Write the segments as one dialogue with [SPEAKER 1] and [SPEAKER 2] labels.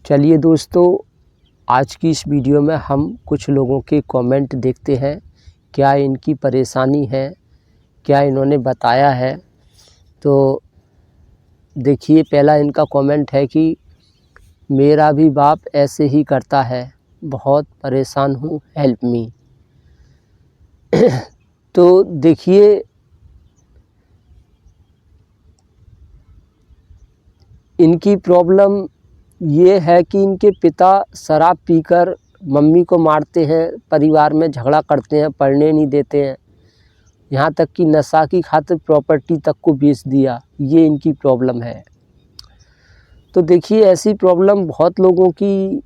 [SPEAKER 1] चलिए दोस्तों, आज की इस वीडियो में हम कुछ लोगों के कमेंट देखते हैं, क्या इनकी परेशानी है, क्या इन्होंने बताया है। तो देखिए, पहला इनका कमेंट है कि मेरा भी बाप ऐसे ही करता है, बहुत परेशान हूँ, हेल्प मी। तो देखिए, इनकी प्रॉब्लम ये है कि इनके पिता शराब पीकर मम्मी को मारते हैं, परिवार में झगड़ा करते हैं, पढ़ने नहीं देते हैं, यहाँ तक कि नशा की खातिर प्रॉपर्टी तक को बेच दिया। ये इनकी प्रॉब्लम है। तो देखिए, ऐसी प्रॉब्लम बहुत लोगों की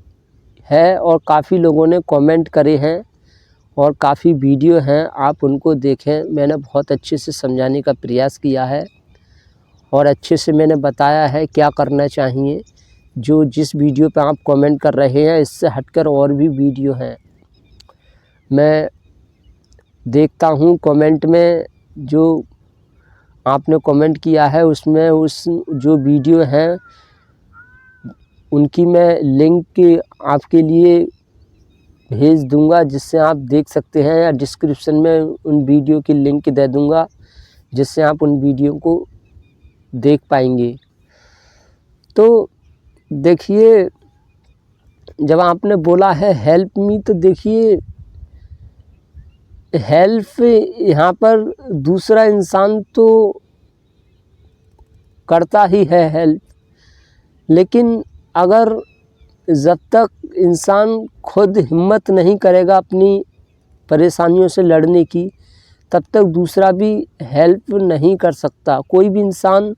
[SPEAKER 1] है और काफ़ी लोगों ने कमेंट करे हैं और काफ़ी वीडियो हैं, आप उनको देखें। मैंने बहुत अच्छे से समझाने का प्रयास किया है और अच्छे से मैंने बताया है क्या करना चाहिए। जो जिस वीडियो पे आप कमेंट कर रहे हैं, इससे हटकर और भी वीडियो हैं। मैं देखता हूँ कमेंट में जो आपने कमेंट किया है, उसमें उस जो वीडियो हैं उनकी मैं लिंक आपके लिए भेज दूंगा, जिससे आप देख सकते हैं, या डिस्क्रिप्शन में उन वीडियो की लिंक दे दूंगा, जिससे आप उन वीडियो को देख पाएंगे। तो देखिए, जब आपने बोला है हेल्प मी, तो देखिए, हेल्प यहाँ पर दूसरा इंसान तो करता ही है हेल्प, लेकिन अगर जब तक इंसान खुद हिम्मत नहीं करेगा अपनी परेशानियों से लड़ने की, तब तक दूसरा भी हेल्प नहीं कर सकता। कोई भी इंसान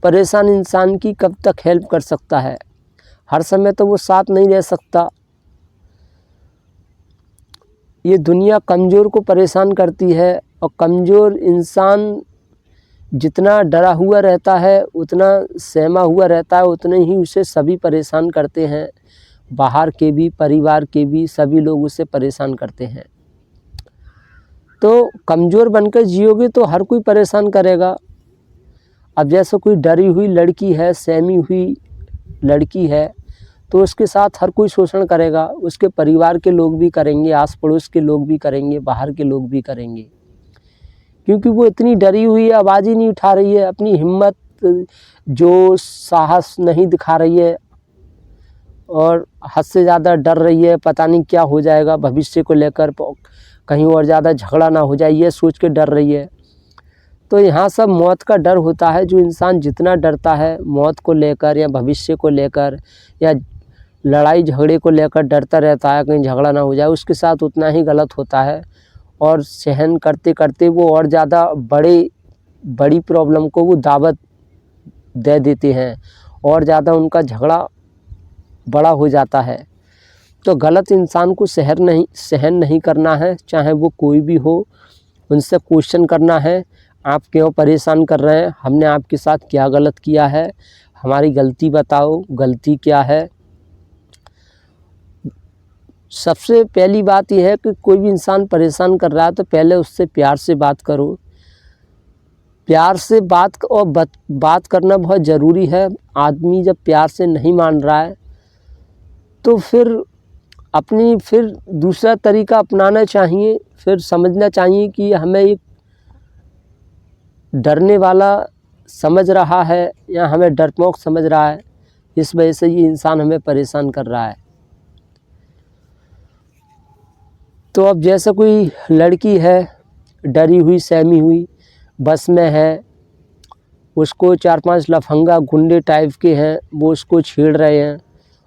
[SPEAKER 1] परेशान इंसान की कब तक हेल्प कर सकता है? हर समय तो वो साथ नहीं रह सकता। ये दुनिया कमज़ोर को परेशान करती है, और कमज़ोर इंसान जितना डरा हुआ रहता है, उतना सहमा हुआ रहता है, उतने ही उसे सभी परेशान करते हैं। बाहर के भी, परिवार के भी, सभी लोग उसे परेशान करते हैं। तो कमज़ोर बनकर जियोगे तो हर कोई परेशान करेगा। अब जैसे कोई डरी हुई लड़की है, सहमी हुई लड़की है, तो उसके साथ हर कोई शोषण करेगा। उसके परिवार के लोग भी करेंगे, आस पड़ोस के लोग भी करेंगे, बाहर के लोग भी करेंगे, क्योंकि वो इतनी डरी हुई है, आवाज़ ही नहीं उठा रही है, अपनी हिम्मत, जो साहस नहीं दिखा रही है, और हद से ज़्यादा डर रही है। पता नहीं क्या हो जाएगा भविष्य को लेकर, कहीं और ज़्यादा झगड़ा ना हो जाए, ये सोच के डर रही है। तो यहाँ सब मौत का डर होता है। जो इंसान जितना डरता है मौत को लेकर, या भविष्य को लेकर, या लड़ाई झगड़े को लेकर डरता रहता है कहीं झगड़ा ना हो जाए, उसके साथ उतना ही गलत होता है। और सहन करते करते वो और ज़्यादा बड़ी प्रॉब्लम को वो दावत दे देते हैं, और ज़्यादा उनका झगड़ा बड़ा हो जाता है। तो गलत इंसान को सहन नहीं करना है, चाहे वो कोई भी हो। उनसे क्वेश्चन करना है, आप क्यों परेशान कर रहे हैं, हमने आपके साथ क्या गलत किया है, हमारी गलती बताओ, गलती क्या है। सबसे पहली बात यह है कि कोई भी इंसान परेशान कर रहा है तो पहले उससे प्यार से बात करो। प्यार से बात करना बहुत ज़रूरी है। आदमी जब प्यार से नहीं मान रहा है तो फिर दूसरा तरीका अपनाना चाहिए। फिर समझना चाहिए कि हमें एक डरने वाला समझ रहा है, या हमें डरपोक समझ रहा है, इस वजह से ये इंसान हमें परेशान कर रहा है। तो अब जैसे कोई लड़की है, डरी हुई, सहमी हुई, बस में है, उसको 4-5 लफंगा गुंडे टाइप के हैं, वो उसको छेड़ रहे हैं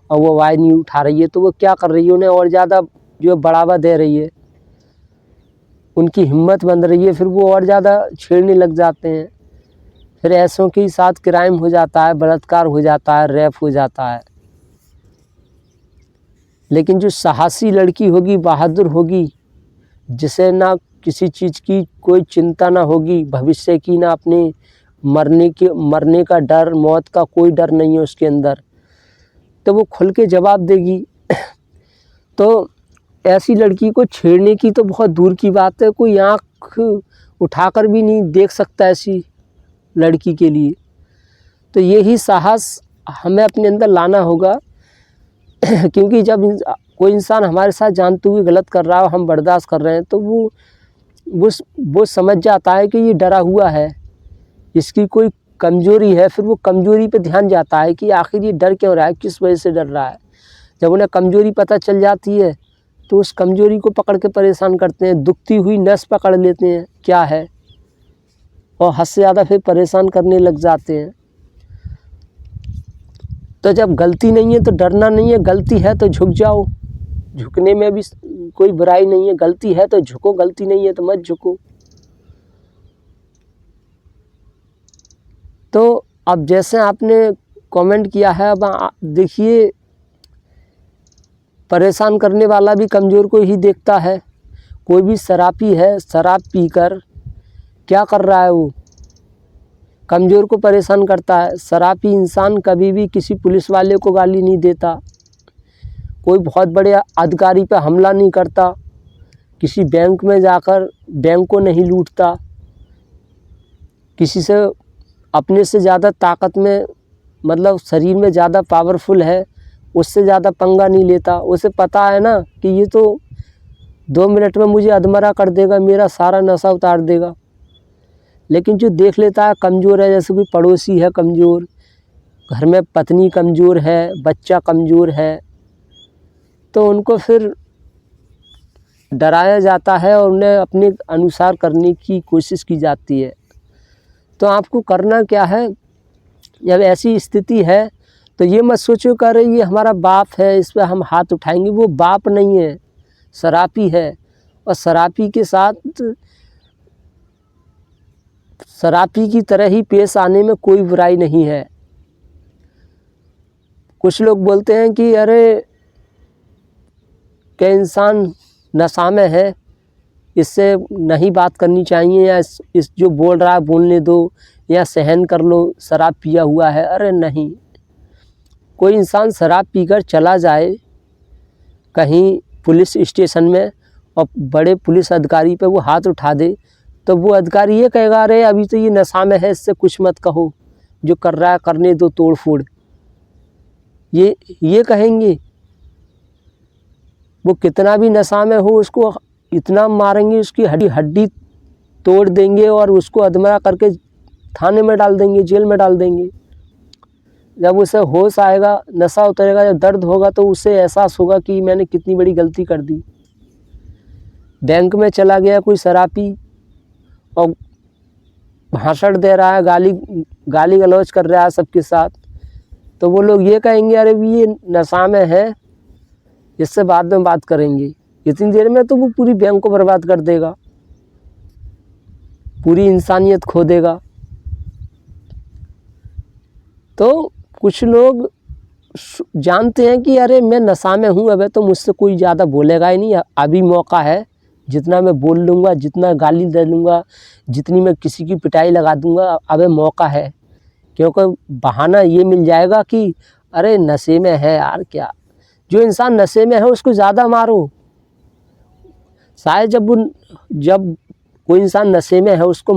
[SPEAKER 1] और वो आवाज़ नहीं उठा रही है, तो वो क्या कर रही है, उन्हें और ज़्यादा जो बढ़ावा दे रही है, उनकी हिम्मत बन रही है, फिर वो और ज़्यादा छेड़ने लग जाते हैं। फिर ऐसों के साथ क्राइम हो जाता है, बलात्कार हो जाता है, रेप हो जाता है। लेकिन जो साहसी लड़की होगी, बहादुर होगी, जिसे ना किसी चीज़ की कोई चिंता ना होगी, भविष्य की, ना अपने मरने का डर, मौत का कोई डर नहीं है उसके अंदर, तो वो खुल के जवाब देगी। तो ऐसी लड़की को छेड़ने की तो बहुत दूर की बात है, कोई आँख उठाकर भी नहीं देख सकता ऐसी लड़की के लिए। तो यही साहस हमें अपने अंदर लाना होगा क्योंकि जब कोई इंसान हमारे साथ जानते हुए गलत कर रहा है और हम बर्दाश्त कर रहे हैं तो वो समझ जाता है कि ये डरा हुआ है, इसकी कोई कमज़ोरी है। फिर वो कमज़ोरी पे ध्यान जाता है कि आखिर ये डर क्यों रहा है, किस वजह से डर रहा है। जब उन्हें कमज़ोरी पता चल जाती है तो उस कमज़ोरी को पकड़ के परेशान करते हैं, दुखती हुई नस पकड़ लेते हैं क्या है, और हद से ज़्यादा फिर परेशान करने लग जाते हैं। तो जब गलती नहीं है तो डरना नहीं है, गलती है तो झुक जाओ, झुकने में भी कोई बुराई नहीं है। गलती है तो झुको, गलती नहीं है तो मत झुको। तो अब जैसे आपने कमेंट किया है, अब देखिए परेशान करने वाला भी कमज़ोर को ही देखता है। कोई भी शराबी है, शराब पीकर क्या कर रहा है, वो कमज़ोर को परेशान करता है। शराबी इंसान कभी भी किसी पुलिस वाले को गाली नहीं देता, कोई बहुत बड़े अधिकारी पर हमला नहीं करता, किसी बैंक में जाकर बैंक को नहीं लूटता, किसी से अपने से ज़्यादा ताकत में, मतलब शरीर में ज़्यादा पावरफुल है, उससे ज़्यादा पंगा नहीं लेता। उसे पता है ना कि ये तो 2 मिनट में मुझे अधमरा कर देगा, मेरा सारा नशा उतार देगा। लेकिन जो देख लेता है कमज़ोर है, जैसे कोई पड़ोसी है कमज़ोर, घर में पत्नी कमज़ोर है, बच्चा कमज़ोर है, तो उनको फिर डराया जाता है और उन्हें अपने अनुसार करने की कोशिश की जाती है। तो आपको करना क्या है, जब ऐसी स्थिति है तो ये मत सोचो कि अरे ये हमारा बाप है, इस पर हम हाथ उठाएंगे। वो बाप नहीं है, शराबी है, और शराबी के साथ शराबी की तरह ही पेश आने में कोई बुराई नहीं है। कुछ लोग बोलते हैं कि अरे क्या इंसान नशा में है, इससे नहीं बात करनी चाहिए, या इस जो बोल रहा है बोलने दो, या सहन कर लो, शराब पिया हुआ है। अरे नहीं, कोई इंसान शराब पीकर चला जाए कहीं पुलिस स्टेशन में और बड़े पुलिस अधिकारी पे वो हाथ उठा दे, तो वो अधिकारी ये कहेगा अरे अभी तो ये नशा में है, इससे कुछ मत कहो, जो कर रहा है करने दो, तोड़ फोड़, ये कहेंगे। वो कितना भी नशा में हो, उसको इतना मारेंगे, उसकी हड्डी तोड़ देंगे और उसको अधमरा करके थाने में डाल देंगे, जेल में डाल देंगे। जब उसे होश आएगा, नशा उतरेगा, जब दर्द होगा, तो उसे एहसास होगा कि मैंने कितनी बड़ी गलती कर दी। बैंक में चला गया कोई शराबी और भाषण दे रहा है, गाली गलौज कर रहा है सबके साथ, तो वो लोग ये कहेंगे अरे भी ये नशा में है, इससे बाद में बात करेंगे। इतनी देर में तो वो पूरी बैंक को बर्बाद कर देगा, पूरी इंसानियत खो देगा। तो कुछ लोग जानते हैं कि अरे मैं नशा में हूँ, अब तो मुझसे कोई ज़्यादा बोलेगा ही नहीं, अभी मौका है, जितना मैं बोल लूँगा, जितना गाली दे लूँगा, जितनी मैं किसी की पिटाई लगा दूँगा, अब मौका है। क्योंकि बहाना ये मिल जाएगा कि अरे नशे में है यार, क्या जो इंसान नशे में है उसको ज़्यादा मारो। शायद जब कोई इंसान नशे में है उसको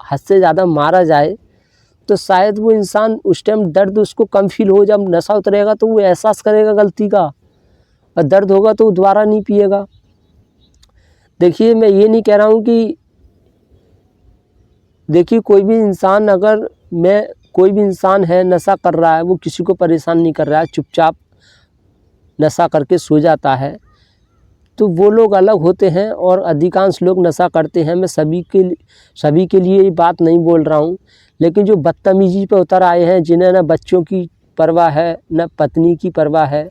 [SPEAKER 1] हद से ज़्यादा मारा जाए तो शायद वो इंसान उस टाइम दर्द उसको कम फील हो। जब नशा उतरेगा तो वो एहसास करेगा गलती का, और दर्द होगा तो वो दोबारा नहीं पिएगा। देखिए मैं ये नहीं कह रहा हूँ कि देखिए कोई भी इंसान है नशा कर रहा है, वो किसी को परेशान नहीं कर रहा है, चुपचाप नशा करके सो जाता है, तो वो लोग अलग होते हैं और अधिकांश लोग नशा करते हैं। मैं सभी के लिए ये बात नहीं बोल रहा हूँ, लेकिन जो बदतमीजी पे उतर आए हैं, जिन्हें न बच्चों की परवाह है न पत्नी की परवाह है,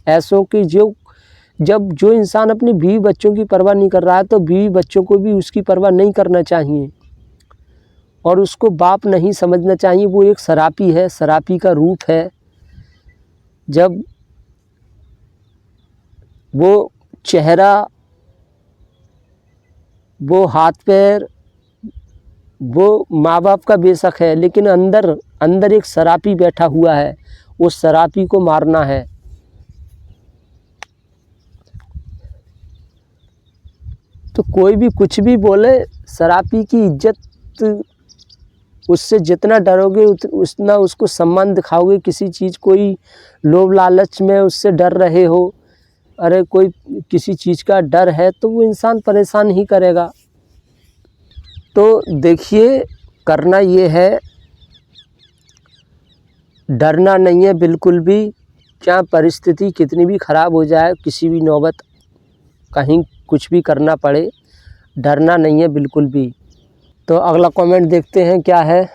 [SPEAKER 1] ऐसों की जो इंसान अपनी बीवी बच्चों की परवाह नहीं कर रहा है, तो बीवी बच्चों को भी उसकी परवाह नहीं करना चाहिए और उसको बाप नहीं समझना चाहिए। वो एक शराबी है, शराबी का रूप है। जब वो चेहरा, वो हाथ पैर, वो माँ बाप का बेशक है, लेकिन अंदर एक शराबी बैठा हुआ है, उस शराबी को मारना है। तो कोई भी कुछ भी बोले, शराबी की इज्जत उससे जितना डरोगे उतना उसको सम्मान दिखाओगे। किसी चीज़ कोई लोभ लालच में उससे डर रहे हो, अरे कोई किसी चीज़ का डर है तो वो इंसान परेशान ही करेगा। तो देखिए, करना ये है, डरना नहीं है बिल्कुल भी। क्या परिस्थिति कितनी भी ख़राब हो जाए, किसी भी नौबत कहीं कुछ भी करना पड़े, डरना नहीं है बिल्कुल भी। तो अगला कमेंट देखते हैं क्या है।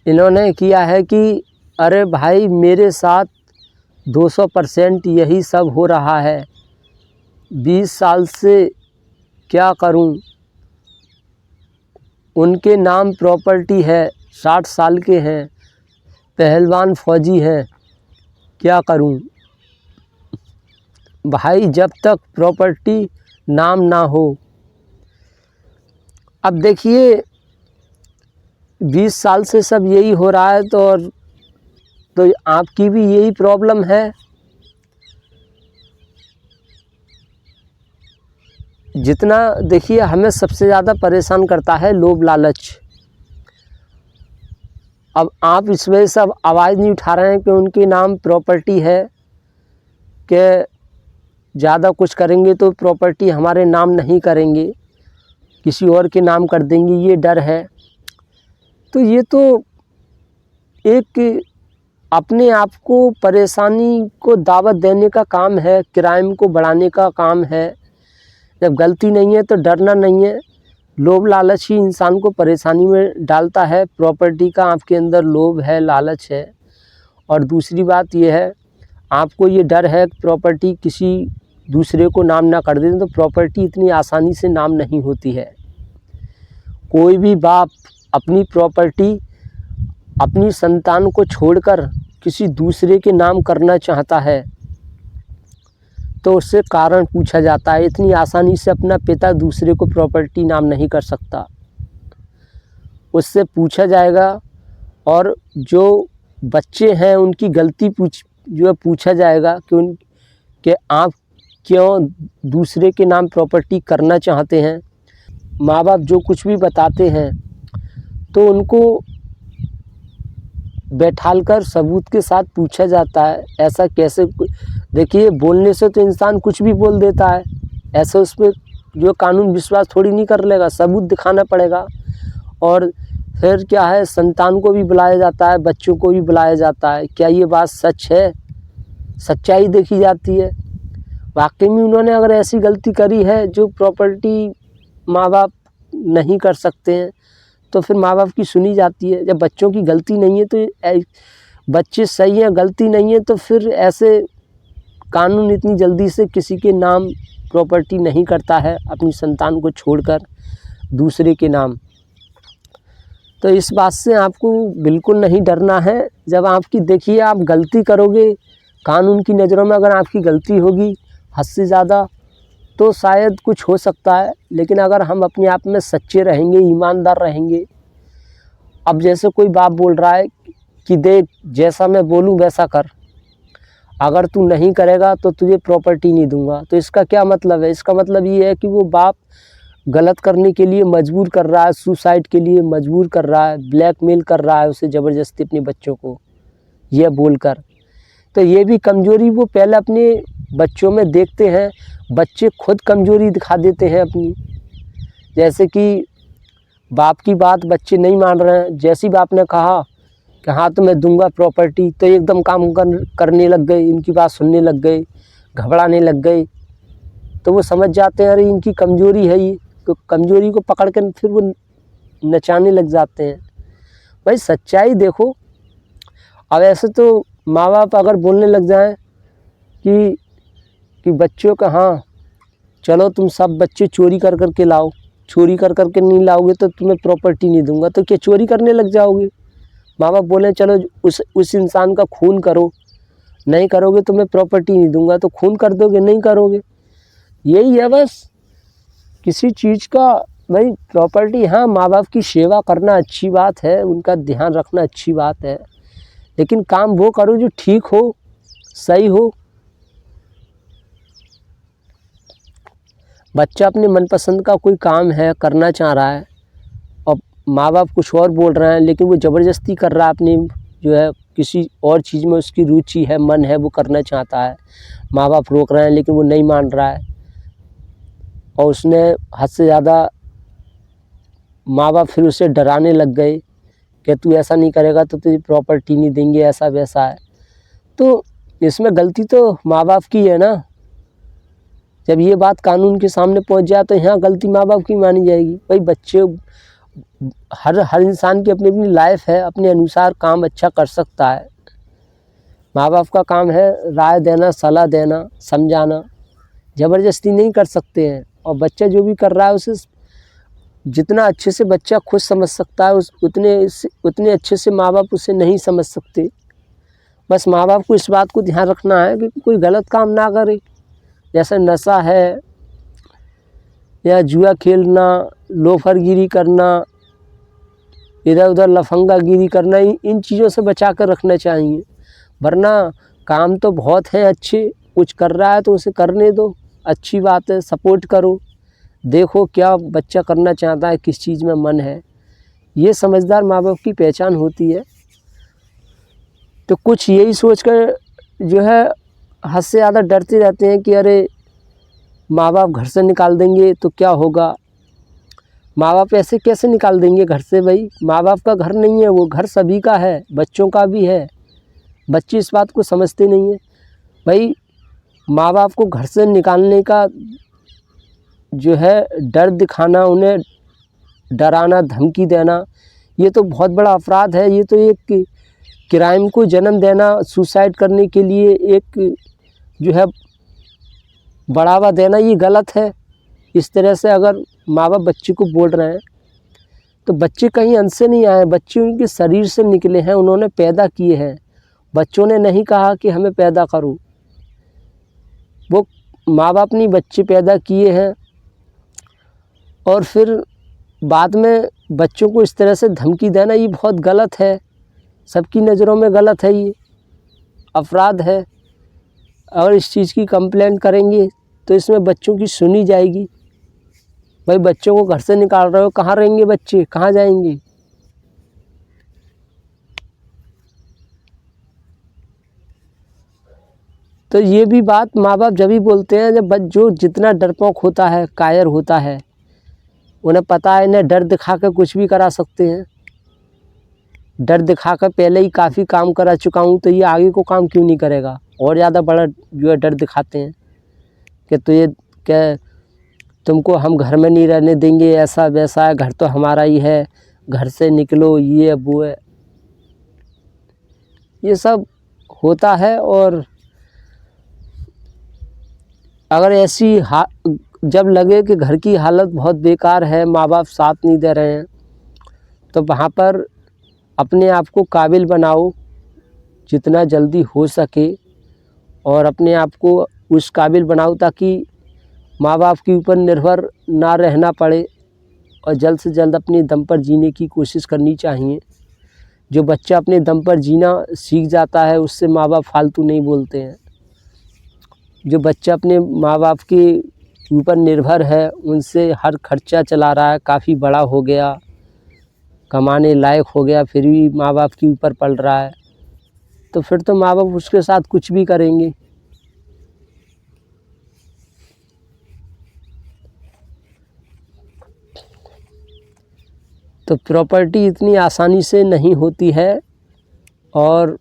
[SPEAKER 1] इन्होंने किया है कि अरे भाई मेरे साथ 200% यही सब हो रहा है, 20 साल से क्या करूं। उनके नाम प्रॉपर्टी है, 60 साल के हैं, पहलवान फौजी हैं, क्या करूं। भाई जब तक प्रॉपर्टी नाम ना हो, अब देखिए 20 साल से सब यही हो रहा है तो आपकी भी यही प्रॉब्लम है। जितना देखिए हमें सबसे ज़्यादा परेशान करता है लोभ लालच। अब आप इस वजह से अब आवाज़ नहीं उठा रहे हैं कि उनके नाम प्रॉपर्टी है, कि ज़्यादा कुछ करेंगे तो प्रॉपर्टी हमारे नाम नहीं करेंगे, किसी और के नाम कर देंगे, ये डर है। तो ये तो एक अपने आप को परेशानी को दावत देने का काम है, क्राइम को बढ़ाने का काम है। जब गलती नहीं है तो डरना नहीं है। लोभ लालच ही इंसान को परेशानी में डालता है। प्रॉपर्टी का आपके अंदर लोभ है, लालच है। और दूसरी बात यह है, आपको ये डर है कि प्रॉपर्टी किसी दूसरे को नाम ना कर दें, तो प्रॉपर्टी इतनी आसानी से नाम नहीं होती है। कोई भी बाप अपनी प्रॉपर्टी अपनी संतान को छोड़कर किसी दूसरे के नाम करना चाहता है तो उससे कारण पूछा जाता है। इतनी आसानी से अपना पिता दूसरे को प्रॉपर्टी नाम नहीं कर सकता, उससे पूछा जाएगा। और जो बच्चे हैं उनकी गलती पूछा जाएगा कि आप क्यों दूसरे के नाम प्रॉपर्टी करना चाहते हैं। माँ बाप जो कुछ भी बताते हैं तो उनको बैठालकर सबूत के साथ पूछा जाता है, ऐसा कैसे। देखिए बोलने से तो इंसान कुछ भी बोल देता है, ऐसे उस पर जो कानून विश्वास थोड़ी नहीं कर लेगा, सबूत दिखाना पड़ेगा। और फिर क्या है, संतान को भी बुलाया जाता है, बच्चों को भी बुलाया जाता है, क्या ये बात सच है, सच्चाई देखी जाती है। वाकई में उन्होंने अगर ऐसी गलती करी है जो प्रॉपर्टी माँ बाप नहीं कर सकते हैं, तो फिर माँ बाप की सुनी जाती है। जब बच्चों की गलती नहीं है तो बच्चे सही हैं, गलती नहीं है, तो फिर ऐसे कानून इतनी जल्दी से किसी के नाम प्रॉपर्टी नहीं करता है अपनी संतान को छोड़कर दूसरे के नाम। तो इस बात से आपको बिल्कुल नहीं डरना है। जब आपकी देखिए आप गलती करोगे, कानून की नज़रों में अगर आपकी गलती होगी हद से ज़्यादा, तो शायद कुछ हो सकता है। लेकिन अगर हम अपने आप में सच्चे रहेंगे, ईमानदार रहेंगे। अब जैसे कोई बाप बोल रहा है कि देख जैसा मैं बोलूँ वैसा कर, अगर तू नहीं करेगा तो तुझे प्रॉपर्टी नहीं दूंगा, तो इसका क्या मतलब है? इसका मतलब ये है कि वो बाप गलत करने के लिए मजबूर कर रहा है, सुसाइड के लिए मजबूर कर रहा है, ब्लैकमेल कर रहा है उसे ज़बरदस्ती अपने बच्चों को यह बोलकर। तो ये भी कमज़ोरी वो पहले अपने बच्चों में देखते हैं। बच्चे खुद कमज़ोरी दिखा देते हैं अपनी, जैसे कि बाप की बात बच्चे नहीं मान रहे हैं। जैसी बाप ने कहा कि हाँ तो मैं दूंगा प्रॉपर्टी, तो एकदम काम करने लग गए, इनकी बात सुनने लग गए, घबराने लग गए। तो वो समझ जाते हैं अरे इनकी कमज़ोरी है ये, तो कमज़ोरी को पकड़ कर फिर वो नचाने लग जाते हैं। भाई सच्चाई देखो। अब ऐसे तो माँ बाप अगर बोलने लग जाएं कि बच्चों का हाँ चलो तुम सब बच्चे चोरी कर कर के लाओ, चोरी कर कर के नहीं लाओगे तो तुम्हें प्रॉपर्टी नहीं दूंगा, तो क्या चोरी करने लग जाओगे? माँ बाप बोले चलो उस इंसान का खून करो, नहीं करोगे तो मैं प्रॉपर्टी नहीं दूंगा, तो खून कर दोगे, नहीं करोगे। यही है बस। किसी चीज़ का भाई प्रॉपर्टी, हाँ माँ बाप की सेवा करना अच्छी बात है, उनका ध्यान रखना अच्छी बात है, लेकिन काम वो करो जो ठीक हो, सही हो। बच्चा अपने मनपसंद का कोई काम है करना चाह रहा है और माँ बाप कुछ और बोल रहे हैं, लेकिन वो ज़बरदस्ती कर रहा है, अपनी जो है किसी और चीज़ में उसकी रुचि है, मन है, वो करना चाहता है। माँ बाप रोक रहे हैं लेकिन वो नहीं मान रहा है और उसने हद से ज़्यादा माँ बाप फिर उसे डराने लग गए कि तू ऐसा नहीं करेगा तो तुझे प्रॉपर्टी नहीं देंगे, ऐसा वैसा है। तो इसमें गलती तो माँ बाप की है ना। जब ये बात कानून के सामने पहुंच जाए तो यहाँ गलती माँ बाप की मानी जाएगी। भाई बच्चे, हर इंसान की अपनी अपनी लाइफ है, अपने अनुसार काम अच्छा कर सकता है। माँ बाप का काम है राय देना, सलाह देना, समझाना, ज़बरदस्ती नहीं कर सकते हैं। और बच्चा जो भी कर रहा है उसे जितना अच्छे से बच्चा खुद समझ सकता है उतने अच्छे से माँ बाप उसे नहीं समझ सकते। बस माँ बाप को इस बात को ध्यान रखना है कि कोई गलत काम ना करे, जैसे नशा है या जुआ खेलना, लोफरगिरी करना, इधर उधर लफंगागिरी करना, इन चीज़ों से बचा कर रखना चाहिए। वरना काम तो बहुत है अच्छे, कुछ कर रहा है तो उसे करने दो, अच्छी बात है, सपोर्ट करो, देखो क्या बच्चा करना चाहता है, किस चीज़ में मन है। ये समझदार माँ बाप की पहचान होती है। तो कुछ यही सोचकर जो है हद से ज़्यादा डरते रहते हैं कि अरे माँ बाप घर से निकाल देंगे तो क्या होगा। माँ बाप ऐसे कैसे निकाल देंगे घर से? भाई माँ बाप का घर नहीं है, वो घर सभी का है, बच्चों का भी है। बच्चे इस बात को समझते नहीं है। भाई माँ बाप को घर से निकालने का जो है डर दिखाना, उन्हें डराना, धमकी देना, ये तो बहुत बड़ा अपराध है। ये तो एक क्राइम को जन्म देना, सुसाइड करने के लिए एक जो है बढ़ावा देना, ये गलत है। इस तरह से अगर माँ बाप बच्चे को बोल रहे हैं तो बच्चे कहीं अंत से नहीं आए, बच्चे उनके शरीर से निकले हैं, उन्होंने पैदा किए हैं। बच्चों ने नहीं कहा कि हमें पैदा करो, वो माँ बाप ने बच्चे पैदा किए हैं। और फिर बाद में बच्चों को इस तरह से धमकी देना, ये बहुत गलत है, सबकी नज़रों में गलत है, ये अपराध है। और इस चीज़ की कंप्लेंट करेंगे तो इसमें बच्चों की सुनी जाएगी। भाई बच्चों को घर से निकाल रहे हो, कहाँ रहेंगे बच्चे, कहाँ जाएंगे? तो ये भी बात माँ बाप जब भी बोलते हैं जब जो जितना डरपोक होता है, कायर होता है, उन्हें पता है इन्हें डर दिखा कर कुछ भी करा सकते हैं। डर दिखाकर पहले ही काफ़ी काम करा चुका हूँ तो ये आगे को काम क्यों नहीं करेगा। और ज़्यादा बड़ा जो है डर दिखाते हैं कि तो ये क्या तुमको हम घर में नहीं रहने देंगे, ऐसा वैसा है, घर तो हमारा ही है, घर से निकलो, ये है वो है, ये सब होता है। और अगर ऐसी जब लगे कि घर की हालत बहुत बेकार है, माँ बाप साथ नहीं दे रहे हैं, तो वहाँ पर अपने आप को काबिल बनाओ जितना जल्दी हो सके, और अपने आप को उस काबिल बनाओ ताकि माँ बाप के ऊपर निर्भर ना रहना पड़े, और जल्द से जल्द अपने दम पर जीने की कोशिश करनी चाहिए। जो बच्चा अपने दम पर जीना सीख जाता है उससे माँ बाप फालतू नहीं बोलते हैं। जो बच्चा अपने माँ बाप के ऊपर निर्भर है, उनसे हर खर्चा चला रहा है, काफ़ी बड़ा हो गया, कमाने लायक हो गया, फिर भी माँ बाप के ऊपर पल रहा है, तो फिर तो माँ बाप उसके साथ कुछ भी करेंगे। तो प्रॉपर्टी इतनी आसानी से नहीं होती है। और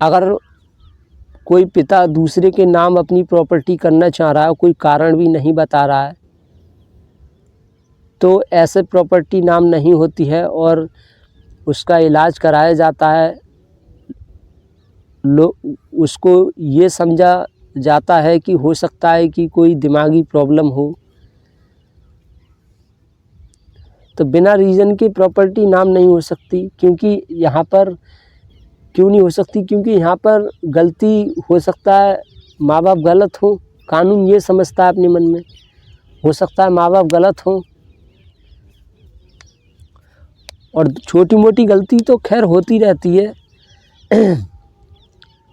[SPEAKER 1] अगर कोई पिता दूसरे के नाम अपनी प्रॉपर्टी करना चाह रहा है, कोई कारण भी नहीं बता रहा है, तो ऐसे प्रॉपर्टी नाम नहीं होती है और उसका इलाज कराया जाता है। उसको ये समझा जाता है कि हो सकता है कि कोई दिमागी प्रॉब्लम हो। तो बिना रीज़न के प्रॉपर्टी नाम नहीं हो सकती। क्योंकि यहाँ पर क्यों नहीं हो सकती? क्योंकि यहाँ पर गलती हो सकता है माँ बाप गलत हो, कानून ये समझता है अपने मन में, हो सकता है माँ बाप गलत हो। और छोटी मोटी गलती तो खैर होती रहती है।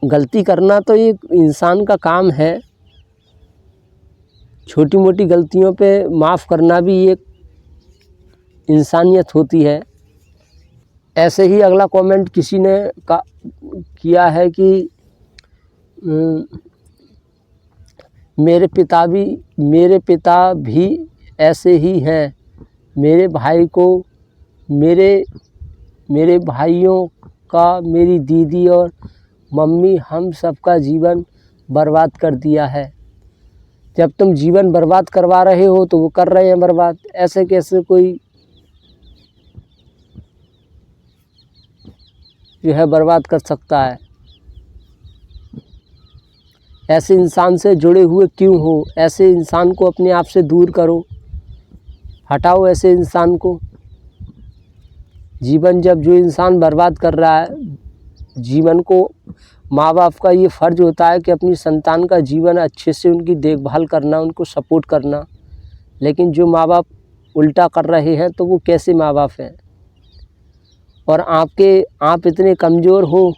[SPEAKER 1] गलती करना तो एक इंसान का काम है। छोटी मोटी गलतियों पे माफ़ करना भी एक इंसानियत होती है। ऐसे ही अगला कमेंट किसी ने किया है कि मेरे पिता भी ऐसे ही हैं। मेरे भाई को, मेरे भाइयों का, मेरी दीदी और मम्मी, हम सबका जीवन बर्बाद कर दिया है। जब तुम जीवन बर्बाद करवा रहे हो तो वो कर रहे हैं बर्बाद। ऐसे कैसे कोई जो है बर्बाद कर सकता है? ऐसे इंसान से जुड़े हुए क्यों हो? ऐसे इंसान को अपने आप से दूर करो, हटाओ ऐसे इंसान को। जीवन जब जो इंसान बर्बाद कर रहा है, जीवन को माँ बाप का ये फ़र्ज़ होता है कि अपनी संतान का जीवन अच्छे से उनकी देखभाल करना, उनको सपोर्ट करना। लेकिन जो माँ बाप उल्टा कर रहे हैं तो वो कैसे माँ बाप हैं? और आप इतने कमज़ोर हो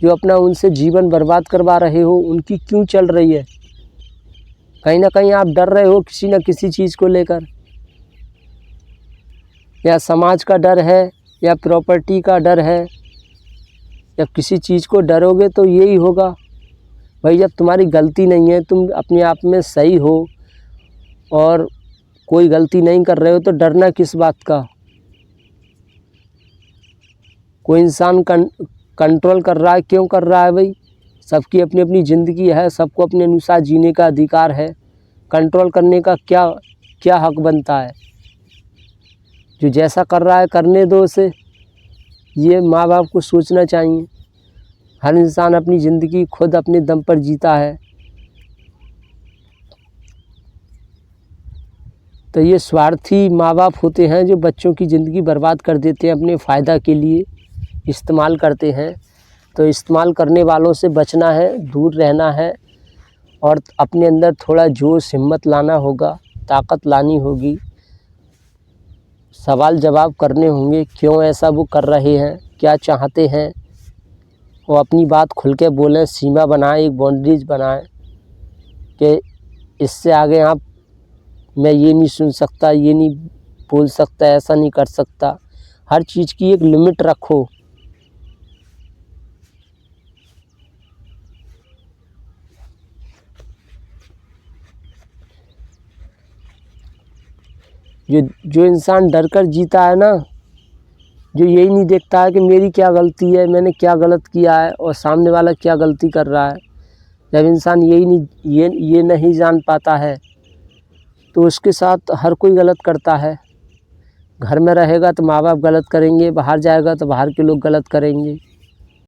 [SPEAKER 1] जो अपना उनसे जीवन बर्बाद करवा रहे हो। उनकी क्यों चल रही है? कहीं ना कहीं आप डर रहे हो किसी न किसी चीज़ को लेकर, या समाज का डर है, या प्रॉपर्टी का डर है, या किसी चीज़ को डरोगे तो यही होगा। भाई जब तुम्हारी गलती नहीं है, तुम अपने आप में सही हो और कोई गलती नहीं कर रहे हो तो डरना किस बात का? कोई इंसान कंट्रोल कर रहा है, क्यों कर रहा है भाई? सबकी अपनी अपनी ज़िंदगी है, सबको अपने अनुसार जीने का अधिकार है। कंट्रोल करने का क्या हक बनता है? जो जैसा कर रहा है करने दो उसे। ये माँ बाप को सोचना चाहिए। हर इंसान अपनी ज़िंदगी खुद अपने दम पर जीता है। तो ये स्वार्थी माँ बाप होते हैं जो बच्चों की ज़िंदगी बर्बाद कर देते हैं, अपने फ़ायदा के लिए इस्तेमाल करते हैं। तो इस्तेमाल करने वालों से बचना है, दूर रहना है, और अपने अंदर थोड़ा जोश हिम्मत लाना होगा, ताकत लानी होगी। सवाल जवाब करने होंगे, क्यों ऐसा वो कर रहे हैं, क्या चाहते हैं, और अपनी बात खुल के बोलें, सीमा बनाएं, एक बाउंड्रीज बनाएं कि इससे आगे मैं ये नहीं सुन सकता, ये नहीं बोल सकता, ऐसा नहीं कर सकता। हर चीज़ की एक लिमिट रखो। जो इंसान डर कर जीता है ना, जो यही नहीं देखता है कि मेरी क्या गलती है, मैंने क्या गलत किया है और सामने वाला क्या गलती कर रहा है। जब इंसान ये नहीं जान पाता है तो उसके साथ हर कोई गलत करता है। घर में रहेगा तो माँ बाप गलत करेंगे, बाहर जाएगा तो बाहर के लोग गलत करेंगे।